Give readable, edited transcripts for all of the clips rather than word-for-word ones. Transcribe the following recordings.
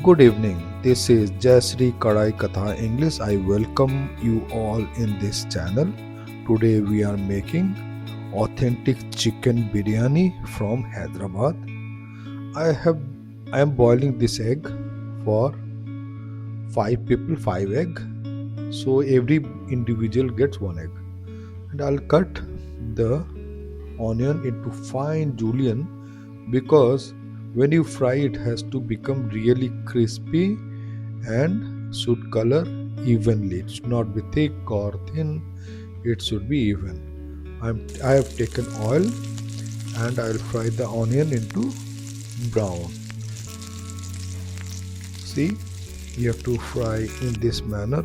Good evening. This is Jayasri Kadai Katha English. I welcome you all in this channel. Today we are making authentic chicken biryani from Hyderabad. I have I am boiling this egg for 5 people, 5 egg. So every individual gets one egg. And I'll cut the onion into fine julienne because when you fry it has to become really crispy and should color evenly. It should not be thick or thin, it should be even. I have taken oil and I will fry the onion into brown. See, you have to fry in this manner.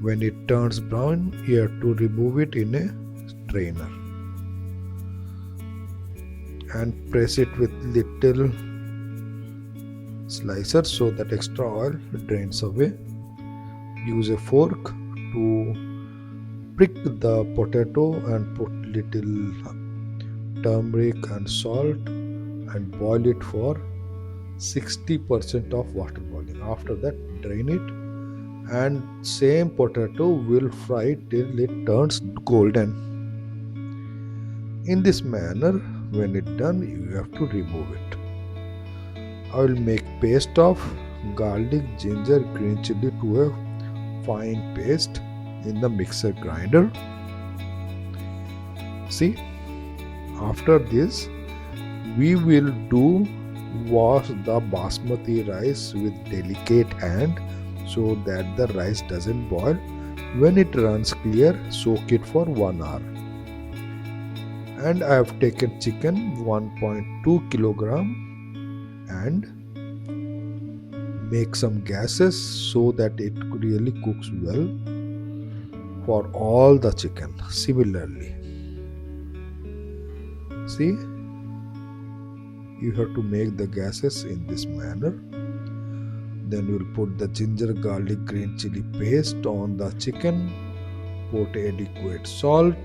When it turns brown, you have to remove it in a strainer and press it with little slicer so that extra oil drains away. Use a fork to prick the potato and put little turmeric and salt and boil it for 60% of water boiling. After that, drain it and same potato will fry till it turns golden. In this manner, when it done, you have to remove it. I will make paste of garlic, ginger, green chili to a fine paste in the mixer grinder. See, after this, we will wash the basmati rice with delicate hand so that the rice doesn't boil. When it runs clear, soak it for 1 hour. And I have taken chicken 1.2 kilogram and make some gases so that it really cooks well for all the chicken. Similarly, see, you have to make the gases in this manner. Then you will put the ginger, garlic, green chili paste on the chicken, put adequate salt,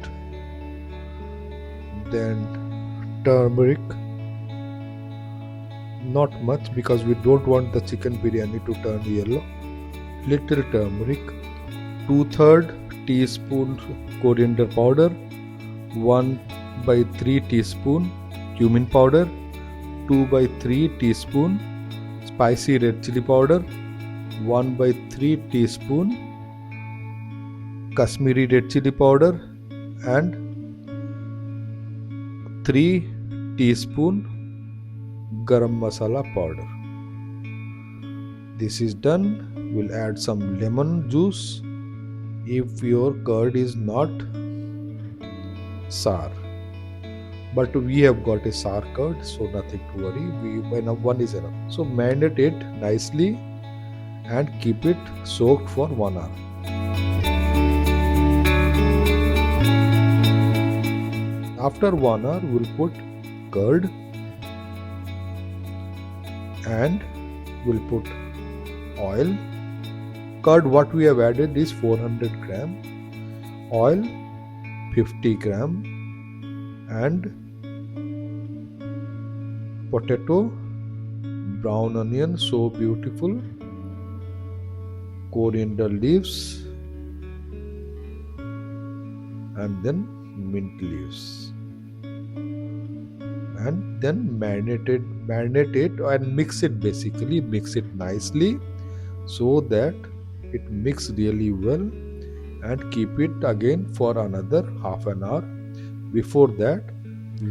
then turmeric, not much because we don't want the chicken biryani to turn yellow. Little turmeric, 2/3 teaspoon coriander powder, 1/3 teaspoon cumin powder, 2/3 teaspoon spicy red chili powder, 1/3 teaspoon Kashmiri red chili powder, and 3 teaspoon garam masala powder. This is done. We'll add some lemon juice if your curd is not sour. But we have got a sour curd, so nothing to worry. One is enough. So marinate it nicely and keep it soaked for 1 hour. After 1 hour, we'll put curd and we'll put oil. Curd, what we have added is 400 gram, oil 50 gram, and potato, brown onion, so beautiful, coriander leaves, and then mint leaves. And then marinate it and mix it, basically mix it nicely so that it mix really well, and keep it again for another half an hour. Before that,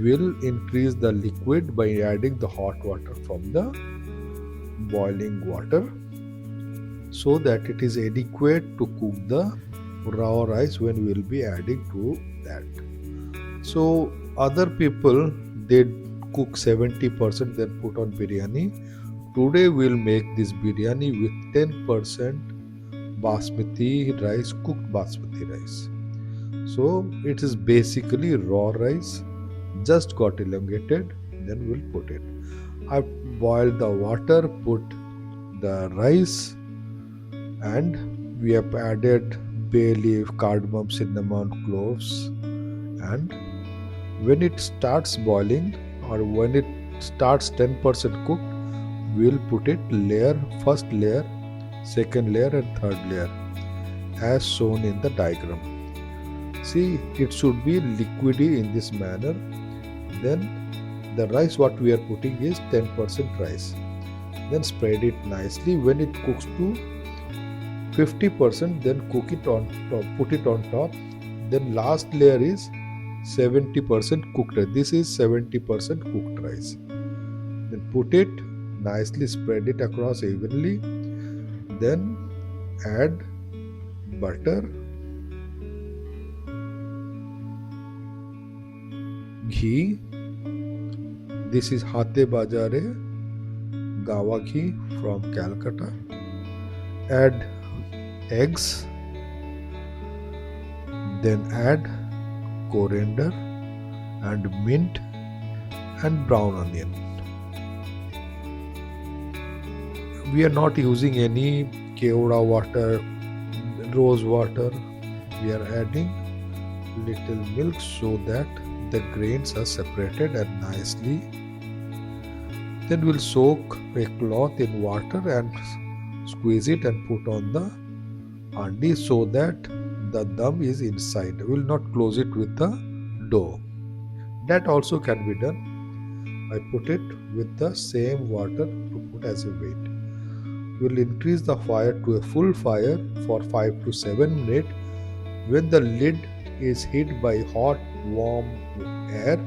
we'll increase the liquid by adding the hot water from the boiling water so that it is adequate to cook the raw rice when we'll be adding to that. So other people, they cook 70% then put on biryani. Today we'll make this biryani with 10% basmati rice, cooked basmati rice. So it is basically raw rice, just got elongated, then we'll put it. I've boiled the water, put the rice, and we have added bay leaf, cardamom, cinnamon, cloves, and when it starts boiling or when it starts 10% cooked, we'll put it layer, first layer, second layer and third layer as shown in the diagram. See, it should be liquidy in this manner. Then the rice what we are putting is 10% rice. Then spread it nicely. When it cooks to 50%, then cook it on top, put it on top. Then last layer is 70% cooked. This is 70% cooked rice. Then put it nicely, spread it across evenly. Then add butter, ghee. This is Hate Bajare Gawa ghee from Calcutta. Add eggs. Then add coriander and mint and brown onion. We are not using any keoda water, rose water. We are adding little milk so that the grains are separated and nicely. Then we'll soak a cloth in water and squeeze it and put on the handi so that the dum is inside. We'll not close it with the dough. That also can be done. I put it with the same water to put as a weight. We'll increase the fire to a full fire for 5 to 7 minutes. When the lid is hit by hot warm air,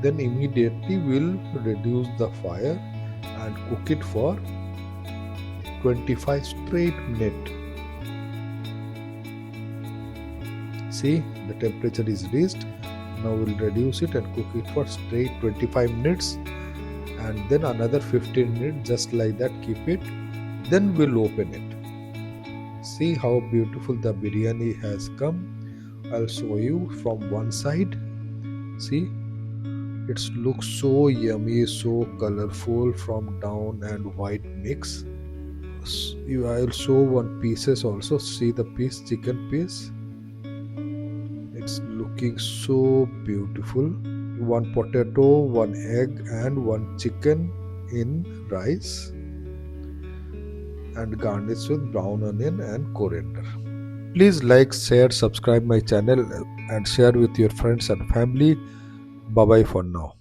then immediately we'll reduce the fire and cook it for 25 straight minutes. See, the temperature is reached. Now we'll reduce it and cook it for straight 25 minutes and then another 15 minutes, just like that. Keep it. Then we'll open it. See how beautiful the biryani has come. I'll show you from one side. See, it looks so yummy, so colorful from down and white mix. I'll show one pieces also. See the piece, chicken piece. It's looking so beautiful. One potato, one egg and one chicken in rice and garnished with brown onion and coriander. Please like, share, subscribe my channel and share with your friends and family. Bye bye for now.